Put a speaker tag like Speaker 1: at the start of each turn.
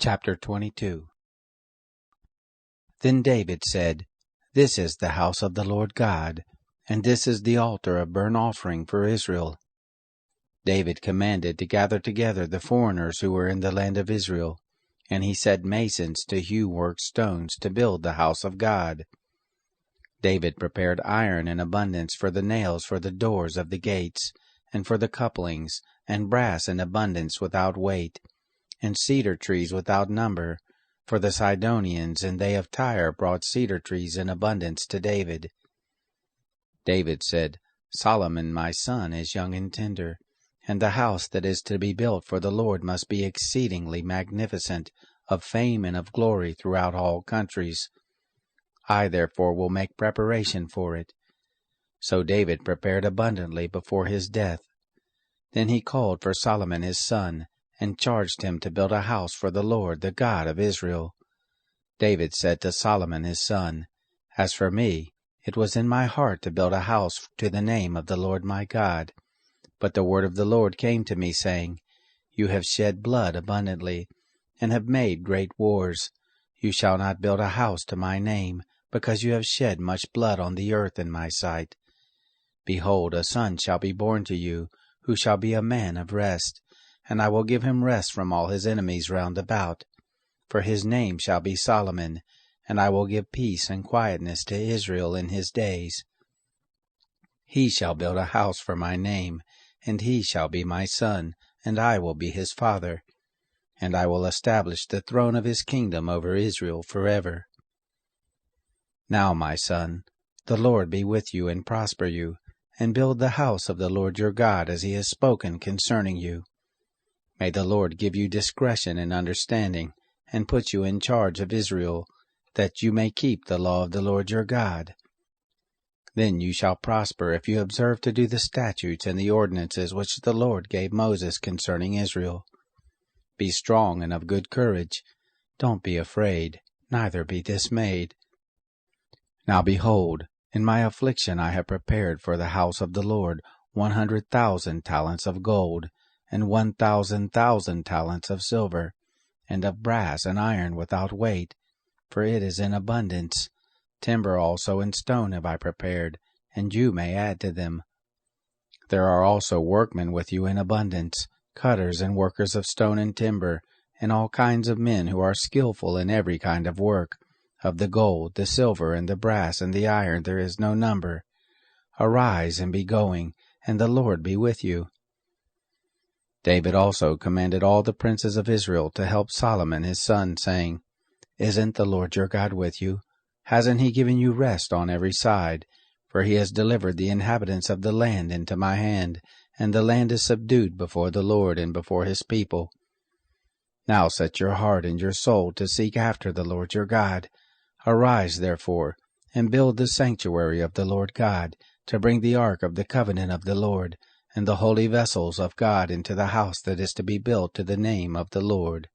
Speaker 1: Chapter 22. Then David said, This is the house of the Lord God, and this is the altar of burnt offering for Israel. David commanded to gather together the foreigners who were in the land of Israel, and he set masons to hew worked stones to build the house of God. David prepared iron in abundance for the nails for the doors of the gates, and for the couplings, and brass in abundance without weight, and cedar trees without number, for the Sidonians and they of Tyre brought cedar trees in abundance to David. David said, Solomon my son is young and tender, and the house that is to be built for the Lord must be exceedingly magnificent, of fame and of glory throughout all countries. I therefore will make preparation for it. So David prepared abundantly before his death. Then he called for Solomon his son, and charged him to build a house for the Lord, the God of Israel. David said to Solomon his son, As for me, it was in my heart to build a house to the name of the Lord my God. But the word of the Lord came to me, saying, You have shed blood abundantly, and have made great wars. You shall not build a house to my name, because you have shed much blood on the earth in my sight. Behold, a son shall be born to you, who shall be a man of rest, and I will give him rest from all his enemies round about. For his name shall be Solomon, and I will give peace and quietness to Israel in his days. He shall build a house for my name, and he shall be my son, and I will be his father. And I will establish the throne of his kingdom over Israel forever. Now, my son, the Lord be with you and prosper you, and build the house of the Lord your God as he has spoken concerning you. May the Lord give you discretion and understanding, and put you in charge of Israel, that you may keep the law of the Lord your God. Then you shall prosper if you observe to do the statutes and the ordinances which the Lord gave Moses concerning Israel. Be strong and of good courage. Don't be afraid, neither be dismayed. Now behold, in my affliction I have prepared for the house of the Lord 100,000 talents of gold, and 1,000,000 talents of silver, and of brass and iron without weight, for it is in abundance. Timber also and stone have I prepared, and you may add to them. There are also workmen with you in abundance, cutters and workers of stone and timber, and all kinds of men who are skillful in every kind of work. Of the gold, the silver, and the brass, and the iron there is no number. Arise and be going, and the Lord be with you. David also commanded all the princes of Israel to help Solomon his son, saying, Isn't the Lord your God with you? Hasn't he given you rest on every side? For he has delivered the inhabitants of the land into my hand, and the land is subdued before the Lord and before his people. Now set your heart and your soul to seek after the Lord your God. Arise, therefore, and build the sanctuary of the Lord God, to bring the ark of the covenant of the Lord, and the holy vessels of God into the house that is to be built to the name of the Lord.